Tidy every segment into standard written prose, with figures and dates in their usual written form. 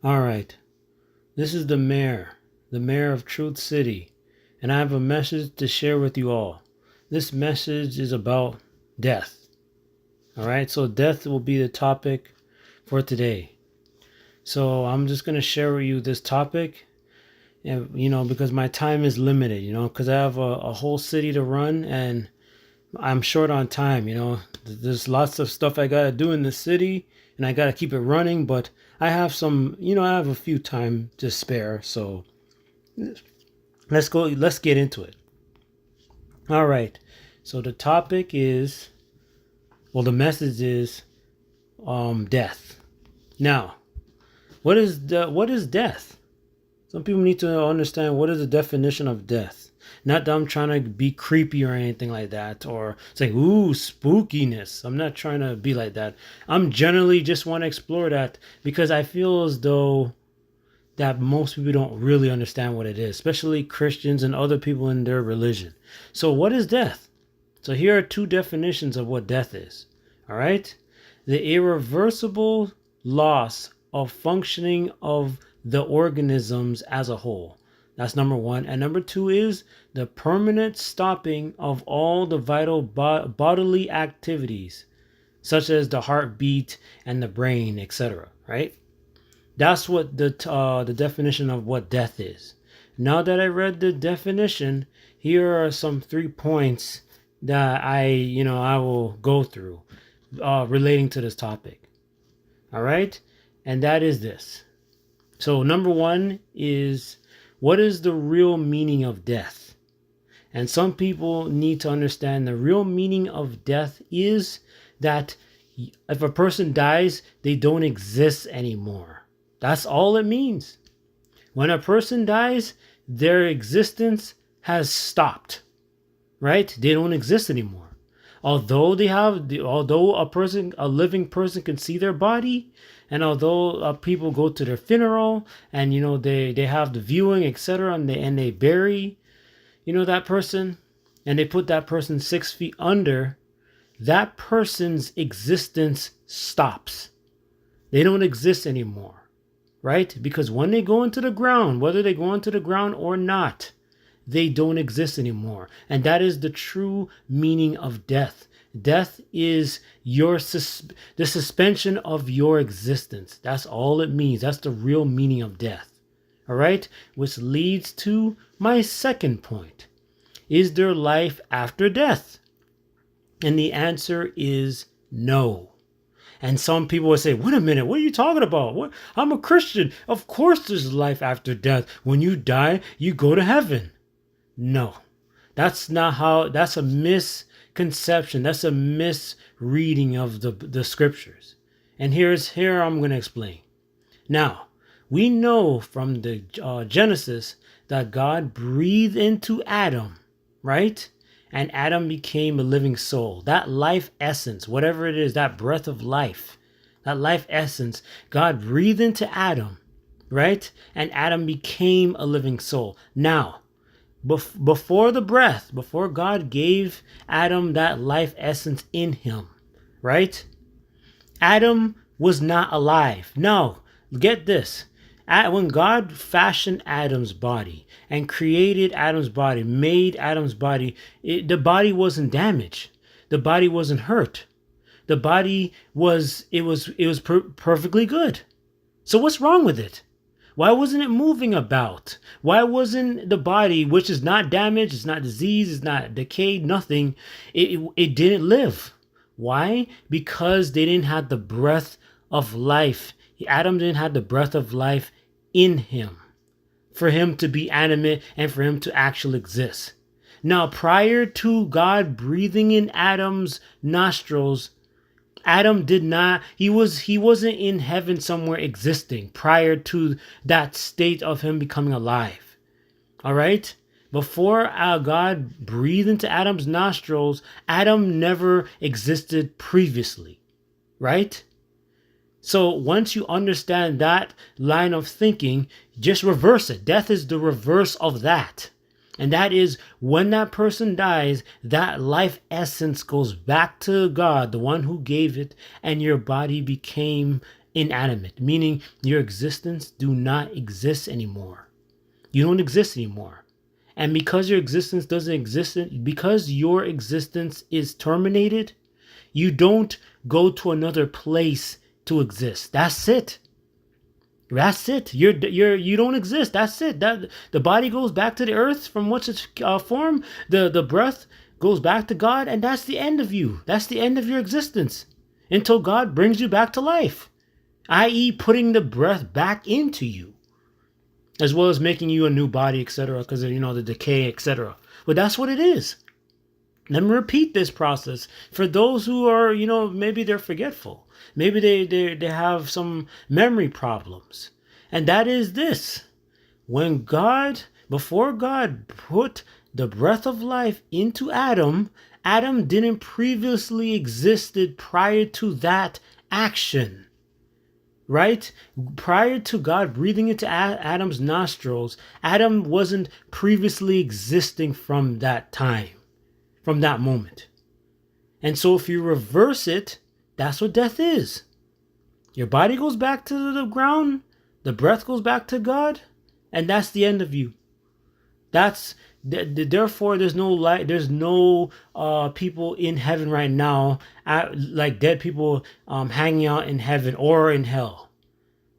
All right, this is the mayor of Truth City, and I have a message to share with you all. This message is about death. All right, so death will be the topic for today. So I'm just going to share with you this topic, and because my time is limited, because I have a whole city to run and I'm short on time. There's lots of stuff I got to do in the city and I got to keep it running, but I have I have a few time to spare. So let's get into it. All right. So the topic is, the message is death. Now, what is death? Some people need to understand what is the definition of death. Not that I'm trying to be creepy or anything like that, or say, ooh, spookiness. I'm not trying to be like that. I'm generally just want to explore that because I feel as though that most people don't really understand what it is, especially Christians and other people in their religion. So what is death? So here are two definitions of what death is. All right? The irreversible loss of functioning of the organisms as a whole. That's number one. And number two is the permanent stopping of all the vital bodily activities, such as the heartbeat and the brain, etc. Right? That's what the definition of what death is. Now that I read the definition, here are some 3 points that I will go through relating to this topic. All right, and that is this. So number one is, what is the real meaning of death? And some people need to understand the real meaning of death is that if a person dies, they don't exist anymore. That's all it means. When a person dies, their existence has stopped, right? They don't exist anymore. Although a living person can see their body, and although people go to their funeral and they have the viewing, etc., and they bury that person, and they put that person 6 feet under, that person's existence stops. They don't exist anymore, right? Because when they go into the ground, whether they go into the ground or not, they don't exist anymore. And that is the true meaning of death. Death is the suspension of your existence. That's all it means. That's the real meaning of death. All right? Which leads to my second point. Is there life after death? And the answer is no. And some people will say, wait a minute, what are you talking about? What? I'm a Christian. Of course there's life after death. When you die, you go to heaven. No, that's not how. That's a misconception. That's a misreading of the scriptures. And here I'm going to explain. Now, we know from the Genesis that God breathed into Adam, right? And Adam became a living soul. That life essence, whatever it is, that breath of life, that life essence, God breathed into Adam, right? And Adam became a living soul. Now, before the breath, before God gave Adam that life essence in him, right? Adam was not alive. No, get this. When God fashioned Adam's body and created Adam's body, made Adam's body, the body wasn't damaged. The body wasn't hurt. The body was perfectly good. So what's wrong with it? Why wasn't it moving about? Why wasn't the body, which is not damaged, it's not diseased, it's not decayed, nothing, it didn't live? Why? Because they didn't have the breath of life. Adam didn't have the breath of life in him for him to be animate and for him to actually exist. Now, prior to God breathing in Adam's nostrils, Adam did not, he wasn't in heaven somewhere existing prior to that state of him becoming alive. All right? Before God breathed into Adam's nostrils, Adam never existed previously. Right? So once you understand that line of thinking, just reverse it. Death is the reverse of that. And that is when that person dies, that life essence goes back to God, the one who gave it, and your body became inanimate, meaning your existence do not exist anymore. You don't exist anymore. And because your existence doesn't exist, because your existence is terminated, you don't go to another place to exist. That's it. That's it. You don't exist. That's it. That the body goes back to the earth from which it's formed. The breath goes back to God, and that's the end of you. That's the end of your existence until God brings you back to life, i.e., putting the breath back into you, as well as making you a new body, etc., because of, the decay, etc. But that's what it is. Let me repeat this process for those who are, maybe they're forgetful. Maybe they have some memory problems. And that is this. Before God put the breath of life into Adam, Adam didn't previously existed prior to that action. Right? Prior to God breathing into Adam's nostrils, Adam wasn't previously existing from that time, from that moment. And so if you reverse it, that's what death is. Your body goes back to the ground, the breath goes back to God, and that's the end of you. Therefore, there's no light. There's no people in heaven right now, like dead people hanging out in heaven or in hell,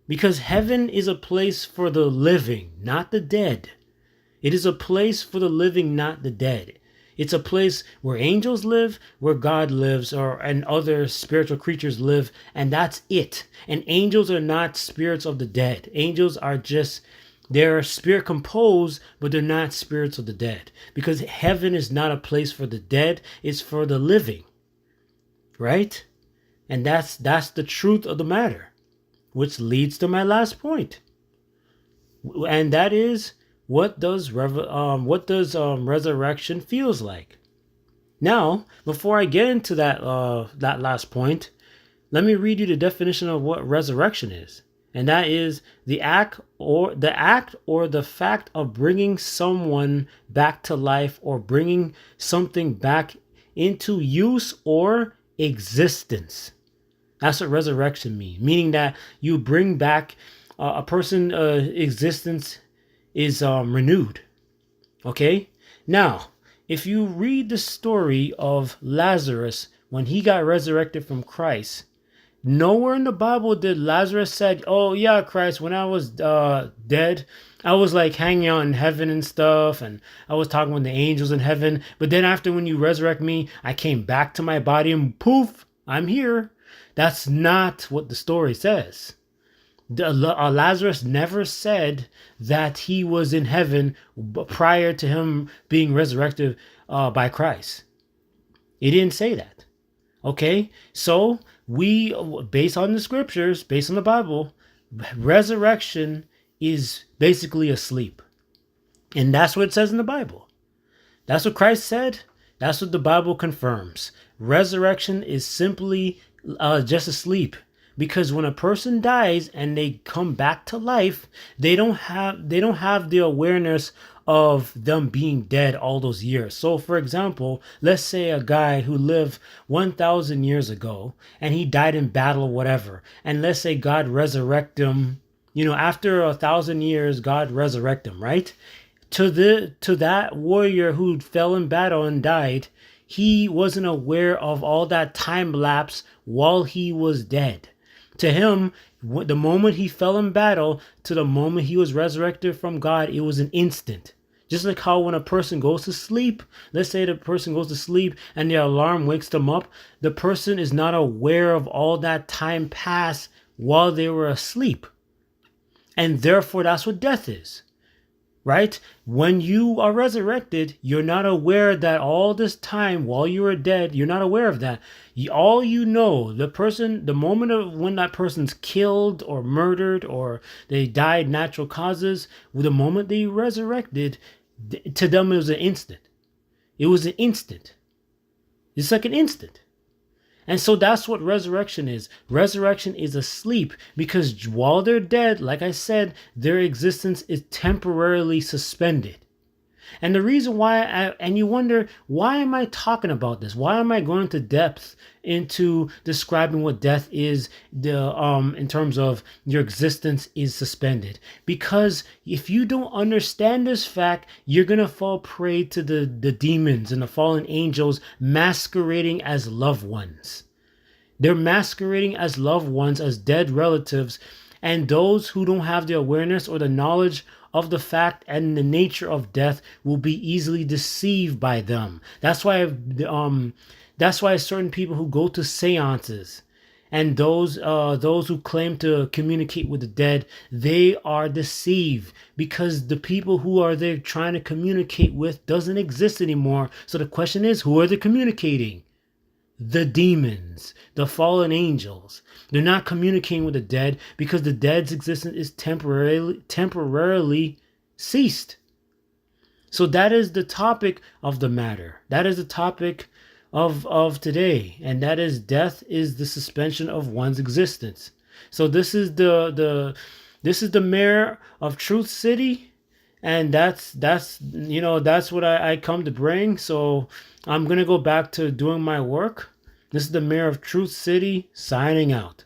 because heaven is a place for the living, not the dead. It is a place for the living, not the dead. It's a place where angels live, where God lives, and other spiritual creatures live, and that's it. And angels are not spirits of the dead. Angels are they're spirit composed, but they're not spirits of the dead. Because heaven is not a place for the dead, it's for the living. Right? And that's the truth of the matter, which leads to my last point. And that is, what does resurrection feels like? Now, before I get into that last point, let me read you the definition of what resurrection is, and that is the act or the fact of bringing someone back to life or bringing something back into use or existence. That's what resurrection means, meaning that you bring back a person's existence is renewed. Okay? Now, if you read the story of Lazarus when he got resurrected from Christ, nowhere in the Bible did Lazarus said, "Oh yeah, Christ, when I was dead, I was like hanging out in heaven and stuff, and I was talking with the angels in heaven. But then after when you resurrect me, I came back to my body and poof, I'm here." That's not what the story says. Lazarus never said that he was in heaven prior to him being resurrected by Christ. He didn't say that. Okay, so we, based on the scriptures, based on the Bible, resurrection is basically a sleep. And that's what it says in the Bible. That's what Christ said. That's what the Bible confirms. Resurrection is simply just a sleep. Because when a person dies and they come back to life, they don't have the awareness of them being dead all those years. So for example, let's say a guy who lived 1,000 years ago and he died in battle or whatever. And let's say God resurrect him, after 1,000 years, God resurrect him, right? To that warrior who fell in battle and died, he wasn't aware of all that time lapse while he was dead. To him, the moment he fell in battle to the moment he was resurrected from God, it was an instant. Just like how when a person goes to sleep, let's say the person goes to sleep and the alarm wakes them up, the person is not aware of all that time passed while they were asleep. And therefore, that's what death is. Right? When you are resurrected, you're not aware that all this time while you were dead, you're not aware of that. All you know, the moment of when that person's killed or murdered or they died natural causes, the moment they resurrected, to them it was an instant. It was an instant. It's like an instant. And so that's what resurrection is. Resurrection is a sleep because while they're dead, like I said, their existence is temporarily suspended. And the reason why, and you wonder, why am I talking about this? Why am I going to depth into describing what death is, in terms of your existence is suspended? Because if you don't understand this fact, you're gonna fall prey to the demons and the fallen angels masquerading as loved ones. They're masquerading as loved ones, as dead relatives, and those who don't have the awareness or the knowledge of the fact and the nature of death will be easily deceived by them. That's why certain people who go to seances and those who claim to communicate with the dead, they are deceived because the people who are there trying to communicate with doesn't exist anymore. So the question is, who are they communicating? The demons, the fallen angels. They're not communicating with the dead because the dead's existence is temporarily ceased. So that is the topic of the matter. That is the topic of today, and that is death is the suspension of one's existence. So this is the mayor of Truth City, and that's what I come to bring. So I'm gonna go back to doing my work. This is the mayor of Truth City signing out.